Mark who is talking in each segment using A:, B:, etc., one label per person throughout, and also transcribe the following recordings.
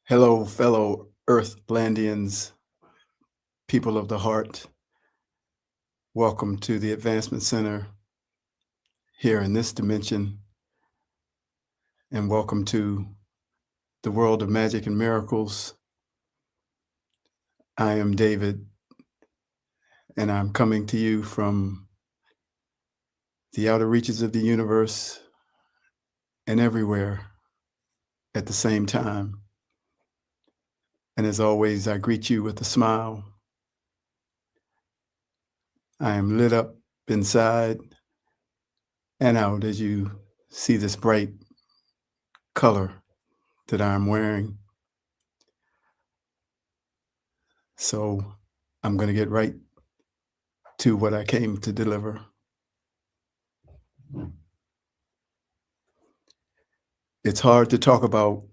A: Hello, fellow Earthlandians, people of the heart. Welcome to the Advancement Center here in this dimension, and welcome to the world of magic and miracles. I am David, and I'm coming to you from the outer reaches of the universe and everywhere at the same time. And as always, I greet you with a smile. I am lit up inside and out as you see this bright color that I'm wearing. So I'm going to get right to what I came to deliver. It's hard to talk about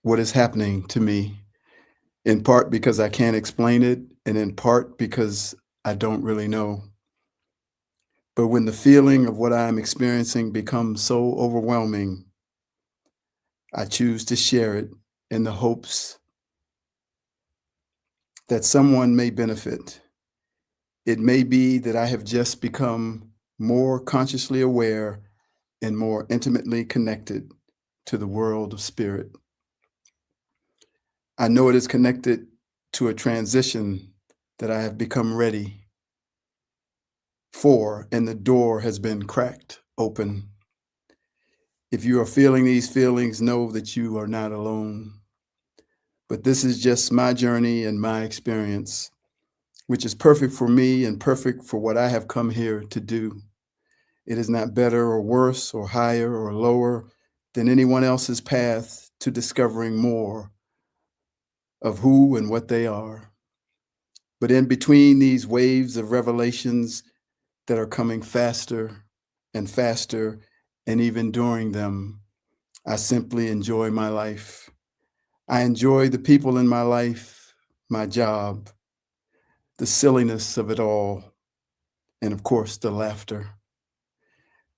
A: what is happening to me, in part because I can't explain it, and in part because I don't really know. But when the feeling of what I'm experiencing becomes so overwhelming, I choose to share it in the hopes that someone may benefit. It may be that I have just become more consciously aware and more intimately connected to the world of spirit. I know it is connected to a transition that I have become ready for, and the door has been cracked open. If you are feeling these feelings, know that you are not alone. But this is just my journey and my experience, which is perfect for me and perfect for what I have come here to do. It is not better or worse or higher or lower than anyone else's path to discovering more of who and what they are. But in between these waves of revelations that are coming faster and faster, and even during them, I simply enjoy my life. I enjoy the people in my life, my job, the silliness of it all, and of course, the laughter.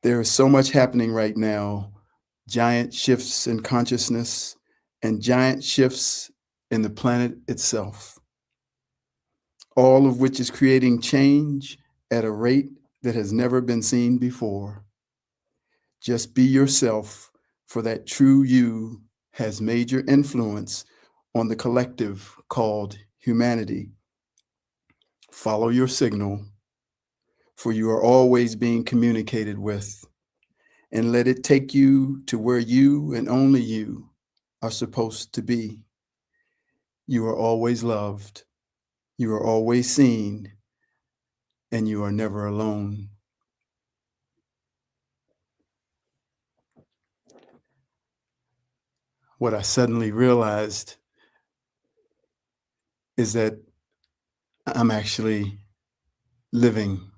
A: There is so much happening right now, giant shifts in consciousness and giant shifts in the planet itself, all of which is creating change at a rate that has never been seen before. Just be yourself, for that true you has major influence on the collective called humanity. Follow your signal, for you are always being communicated with, and let it take you to where you and only you are supposed to be. You are always loved, you are always seen, and you are never alone. What I suddenly realized is that I'm actually living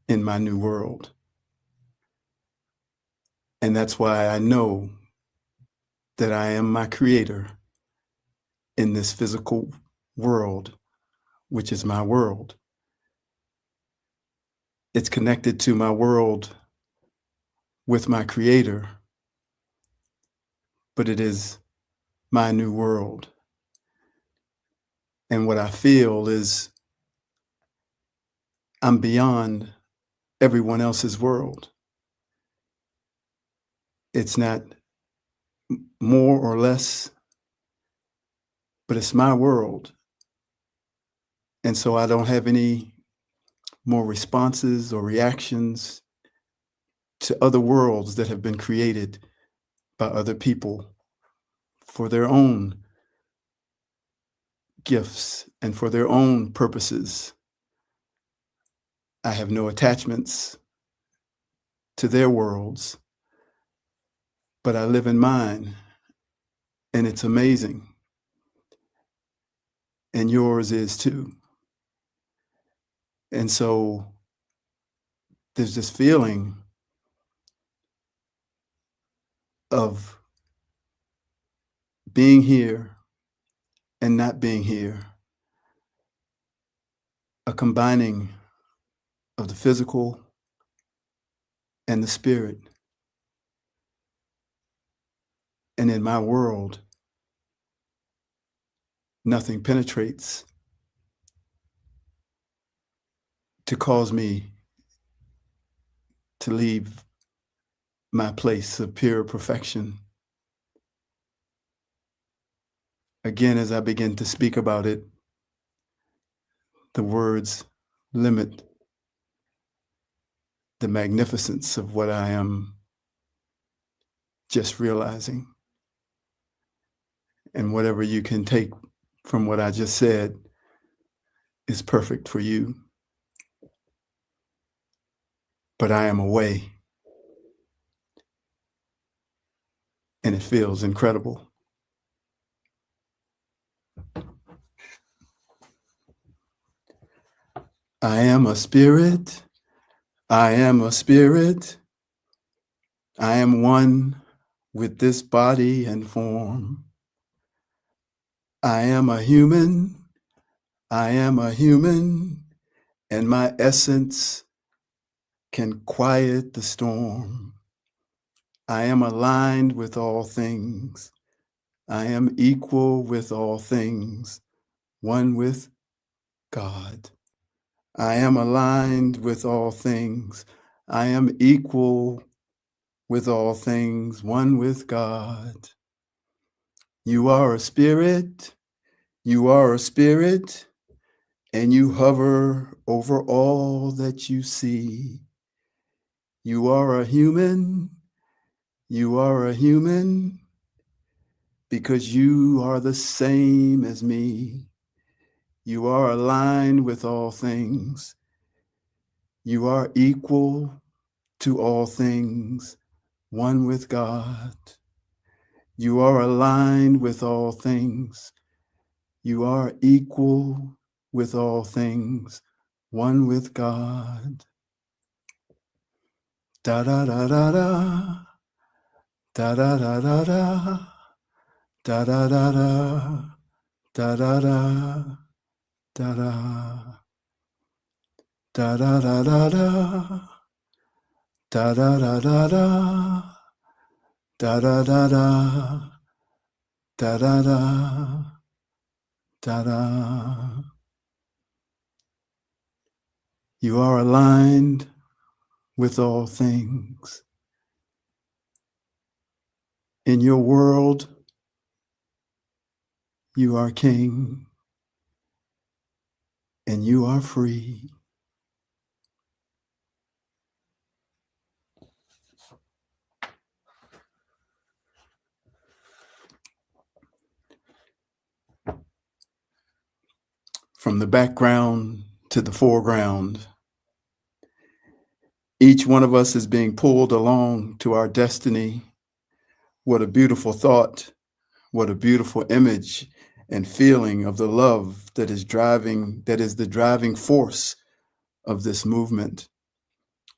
A: in my new world. And that's why I know that I am my creator in this physical world, which is my world. It's connected to my world with my creator, but it is my new world. And what I feel is I'm beyond everyone else's world. It's not more or less, but it's my world. And so I don't have any more responses or reactions to other worlds that have been created by other people for their own gifts and for their own purposes. I have no attachments to their worlds, but I live in mine, and it's amazing. And yours is too. And so there's this feeling of being here and not being here, a combining of the physical and the spirit. And in my world, nothing penetrates to cause me to leave my place of pure perfection. Again, as I begin to speak about it, the words limit the magnificence of what I am just realizing. And whatever you can take from what I just said is perfect for you. But I am away, and it feels incredible. I am a spirit. I am a spirit. I am one with this body and form. I am a human. I am a human, and my essence can quiet the storm. I am aligned with all things. I am equal with all things, one with God. I am aligned with all things. I am equal with all things, one with God. You are a spirit. You are a spirit, and you hover over all that you see. You are a human. You are a human because you are the same as me. You are aligned with all things. You are equal to all things, one with God. You are aligned with all things. You are equal with all things, one with God. Da da da da da, da da da da da, da da da da, da da da, da da. Da da da da da, da da da da da, da da da da, da da da, da da. You are aligned with all things. In your world, you are king, and you are free. From the background to the foreground, each one of us is being pulled along to our destiny. What a beautiful thought. What a beautiful image and feeling of the love that is the driving force of this movement.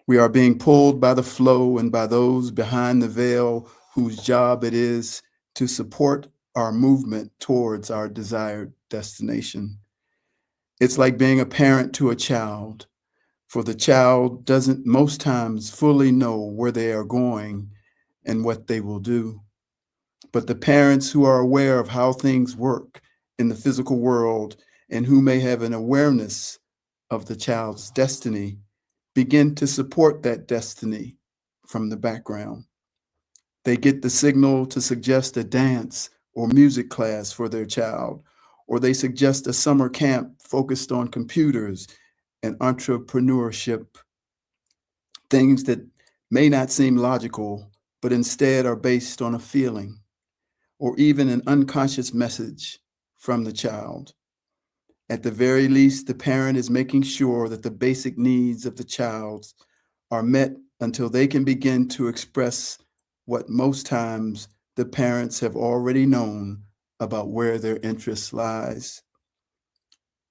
A: We are being pulled by the flow and by those behind the veil whose job it is to support our movement towards our desired destination. It's like being a parent to a child, for the child doesn't most times fully know where they are going and what they will do. But the parents who are aware of how things work in the physical world and who may have an awareness of the child's destiny begin to support that destiny from the background. They get the signal to suggest a dance or music class for their child, or they suggest a summer camp focused on computers and entrepreneurship, things that may not seem logical, but instead are based on a feeling or even an unconscious message from the child. At the very least, the parent is making sure that the basic needs of the child are met until they can begin to express what most times the parents have already known about where their interest lies.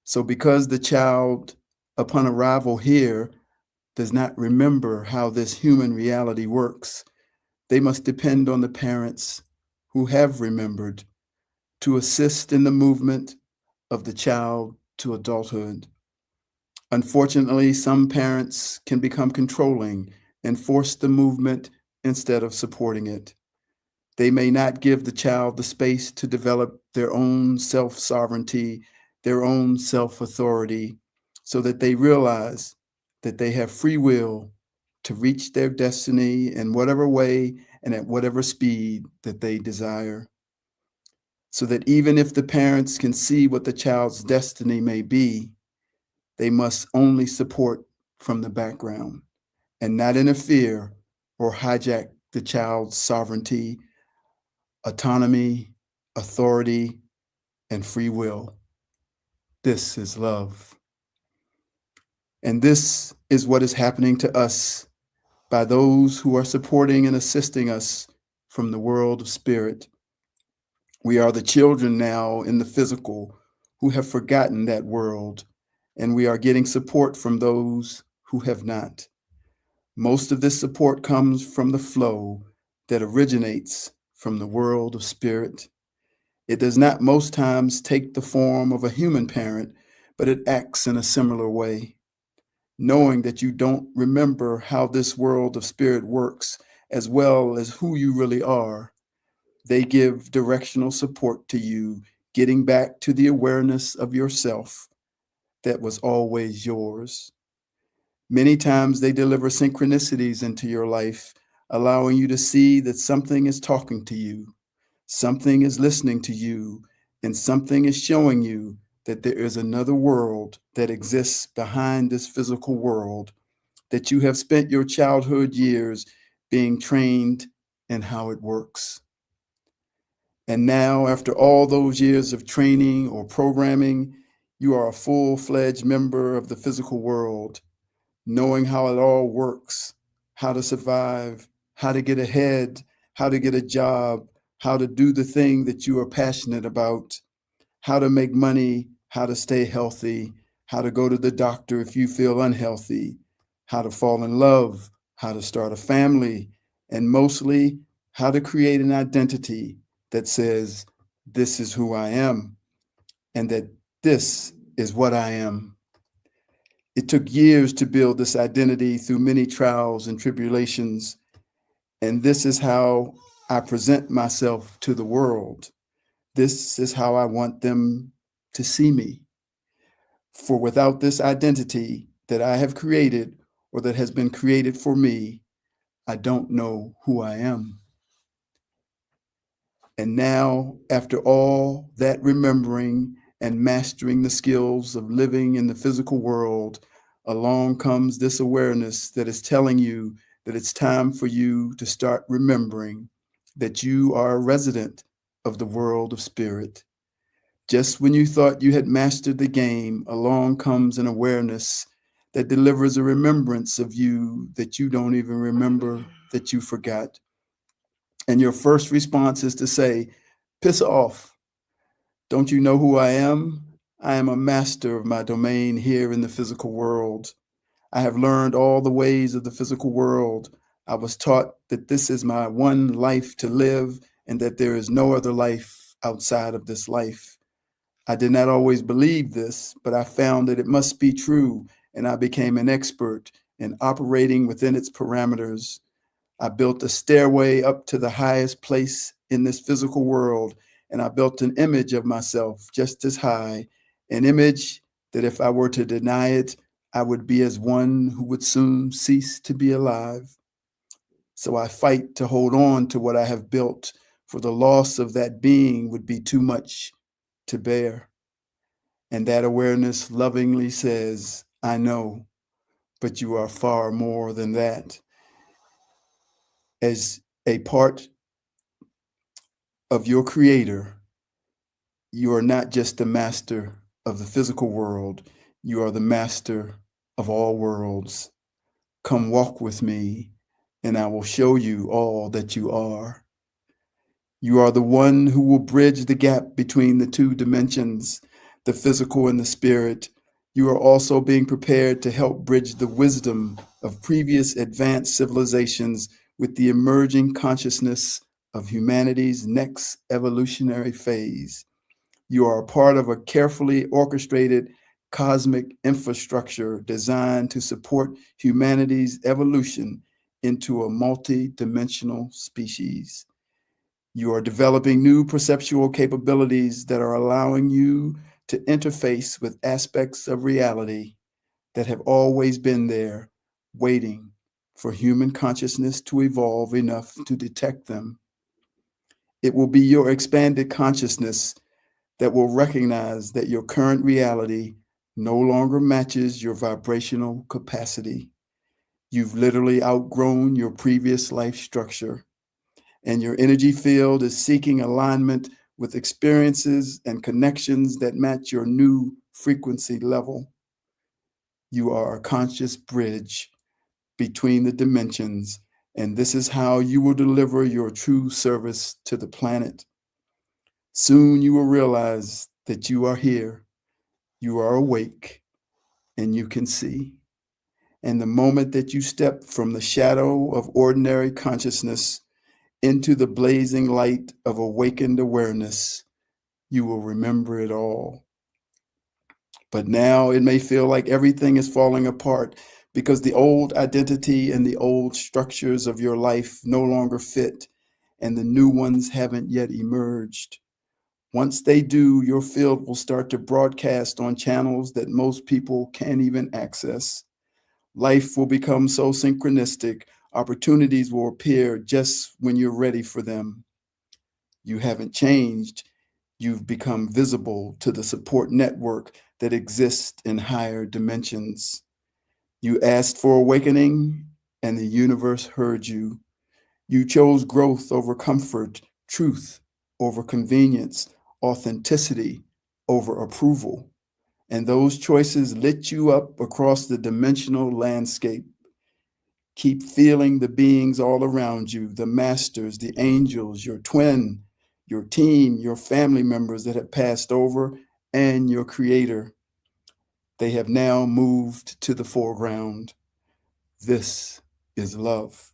A: So because the child, upon arrival here, does not remember how this human reality works, they must depend on the parents who have remembered to assist in the movement of the child to adulthood. Unfortunately, some parents can become controlling and force the movement instead of supporting it. They may not give the child the space to develop their own self-sovereignty, their own self-authority, so that they realize that they have free will to reach their destiny in whatever way and at whatever speed that they desire. So that even if the parents can see what the child's destiny may be, they must only support from the background and not interfere or hijack the child's sovereignty, autonomy, authority, and free will. This is love. And this is what is happening to us by those who are supporting and assisting us from the world of spirit. We are the children now in the physical who have forgotten that world, and we are getting support from those who have not. Most of this support comes from the flow that originates from the world of spirit. It does not most times take the form of a human parent, but it acts in a similar way. Knowing that you don't remember how this world of spirit works as well as who you really are, they give directional support to you, getting back to the awareness of yourself that was always yours. Many times they deliver synchronicities into your life, allowing you to see that something is talking to you, something is listening to you, and something is showing you that there is another world that exists behind this physical world, that you have spent your childhood years being trained in how it works. And now, after all those years of training or programming, you are a full-fledged member of the physical world, knowing how it all works, how to survive, how to get ahead, how to get a job, how to do the thing that you are passionate about, how to make money, how to stay healthy, how to go to the doctor if you feel unhealthy, how to fall in love, how to start a family, and mostly how to create an identity that says, this is who I am, and that this is what I am. It took years to build this identity through many trials and tribulations, and this is how I present myself to the world. This is how I want them to see me. For without this identity that I have created or that has been created for me, I don't know who I am. And now, after all that remembering and mastering the skills of living in the physical world, along comes this awareness that is telling you that it's time for you to start remembering that you are a resident of the world of spirit. Just when you thought you had mastered the game, along comes an awareness that delivers a remembrance of you that you don't even remember that you forgot. And your first response is to say, piss off. Don't you know who I am? I am a master of my domain here in the physical world. I have learned all the ways of the physical world. I was taught that this is my one life to live and that there is no other life outside of this life. I did not always believe this, but I found that it must be true, and I became an expert in operating within its parameters. I built a stairway up to the highest place in this physical world, and I built an image of myself just as high, an image that if I were to deny it, I would be as one who would soon cease to be alive. So I fight to hold on to what I have built, for the loss of that being would be too much to bear. And that awareness lovingly says, I know, but you are far more than that. As a part of your creator, you are not just the master of the physical world, you are the master of all worlds. Come walk with me, and I will show you all that you are. You are the one who will bridge the gap between the two dimensions, the physical and the spirit. You are also being prepared to help bridge the wisdom of previous advanced civilizations with the emerging consciousness of humanity's next evolutionary phase. You are a part of a carefully orchestrated cosmic infrastructure designed to support humanity's evolution into a multi-dimensional species. You are developing new perceptual capabilities that are allowing you to interface with aspects of reality that have always been there, waiting for human consciousness to evolve enough to detect them. It will be your expanded consciousness that will recognize that your current reality no longer matches your vibrational capacity. You've literally outgrown your previous life structure, and your energy field is seeking alignment with experiences and connections that match your new frequency level. You are a conscious bridge between the dimensions, and this is how you will deliver your true service to the planet. Soon you will realize that you are here, you are awake, and you can see. And the moment that you step from the shadow of ordinary consciousness into the blazing light of awakened awareness, you will remember it all. But now it may feel like everything is falling apart because the old identity and the old structures of your life no longer fit, and the new ones haven't yet emerged. Once they do, your field will start to broadcast on channels that most people can't even access. Life will become so synchronistic, opportunities will appear just when you're ready for them. You haven't changed. You've become visible to the support network that exists in higher dimensions. You asked for awakening, and the universe heard you. You chose growth over comfort, truth over convenience, authenticity over approval. And those choices lit you up across the dimensional landscape. Keep feeling the beings all around you, the masters, the angels, your twin, your team, your family members that have passed over, and your creator. They have now moved to the foreground. This is love.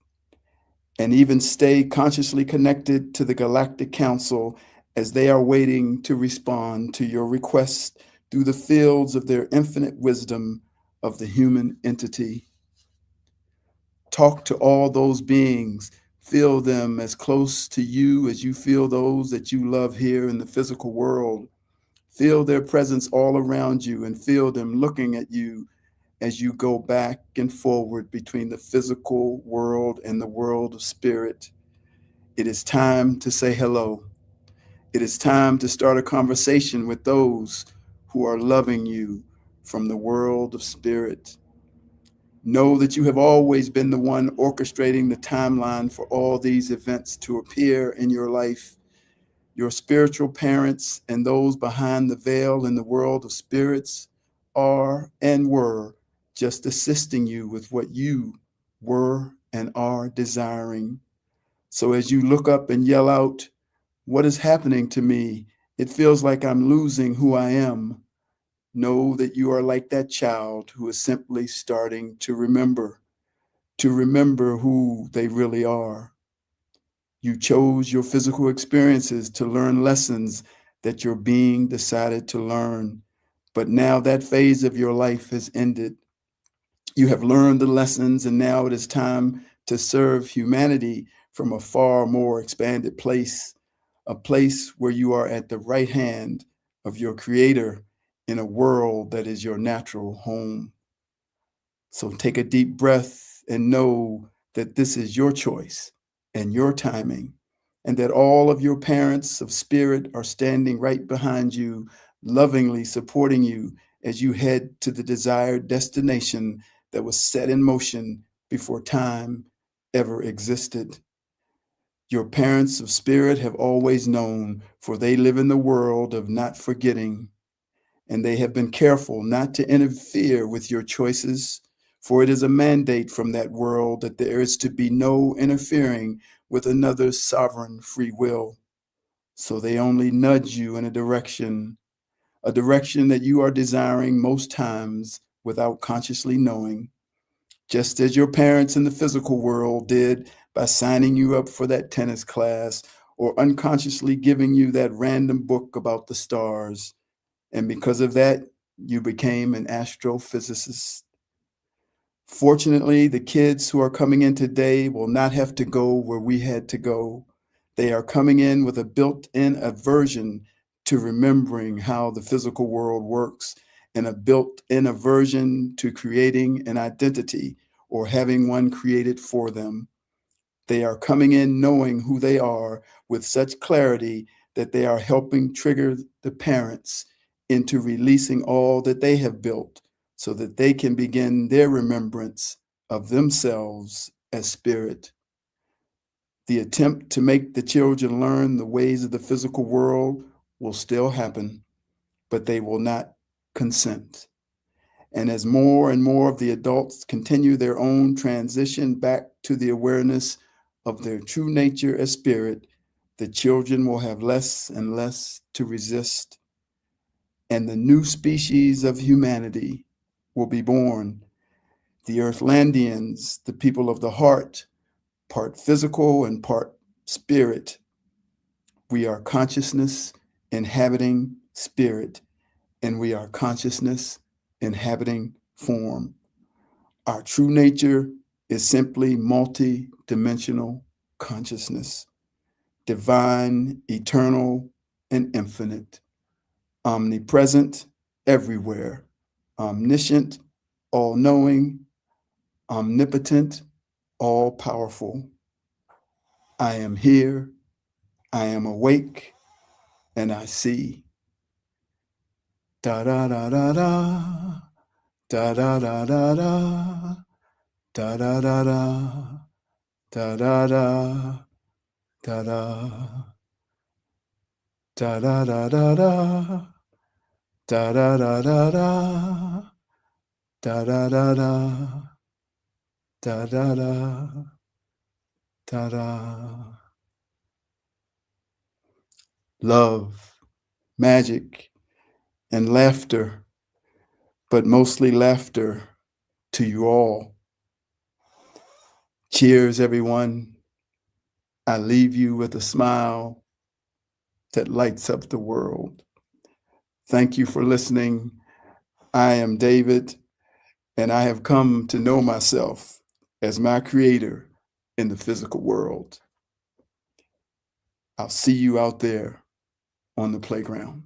A: And even stay consciously connected to the Galactic Council as they are waiting to respond to your request through the fields of their infinite wisdom of the human entity. Talk to all those beings. Feel them as close to you as you feel those that you love here in the physical world. Feel their presence all around you and feel them looking at you as you go back and forward between the physical world and the world of spirit. It is time to say hello. It is time to start a conversation with those who are loving you from the world of spirit. Know that you have always been the one orchestrating the timeline for all these events to appear in your life. Your spiritual parents and those behind the veil in the world of spirits are and were just assisting you with what you were and are desiring. So as you look up and yell out, "What is happening to me? It feels like I'm losing who I am." Know that you are like that child who is simply starting to remember who they really are. You chose your physical experiences to learn lessons that your being decided to learn. But now that phase of your life has ended. You have learned the lessons, and now it is time to serve humanity from a far more expanded place, a place where you are at the right hand of your Creator in a world that is your natural home. So take a deep breath and know that this is your choice and your timing, and that all of your parents of spirit are standing right behind you, lovingly supporting you as you head to the desired destination that was set in motion before time ever existed. Your parents of spirit have always known, for they live in the world of not forgetting, and they have been careful not to interfere with your choices, for it is a mandate from that world that there is to be no interfering with another's sovereign free will. So they only nudge you in a direction that you are desiring most times without consciously knowing, just as your parents in the physical world did by signing you up for that tennis class or unconsciously giving you that random book about the stars. And because of that, you became an astrophysicist. Fortunately, the kids who are coming in today will not have to go where we had to go. They are coming in with a built-in aversion to remembering how the physical world works and a built-in aversion to creating an identity or having one created for them. They are coming in knowing who they are with such clarity that they are helping trigger the parents into releasing all that they have built so that they can begin their remembrance of themselves as spirit. The attempt to make the children learn the ways of the physical world will still happen, but they will not consent. And as more and more of the adults continue their own transition back to the awareness of their true nature as spirit, the children will have less and less to resist. And the new species of humanity will be born. The Earthlandians, the people of the heart, part physical and part spirit. We are consciousness inhabiting spirit, and we are consciousness inhabiting form. Our true nature is simply multi-dimensional consciousness, divine, eternal, and infinite, omnipresent everywhere, omniscient, all-knowing, omnipotent, all-powerful. I am here, I am awake, and I see. Da da da da da, da da da da da, da da da da, da da da, da da, da da da da da, da da da da da, da da da da, da da da, da da. Love, magic, and laughter, but mostly laughter to you all. Cheers, everyone. I leave you with a smile that lights up the world. Thank you for listening. I am David, and I have come to know myself as my creator in the physical world. I'll see you out there on the playground.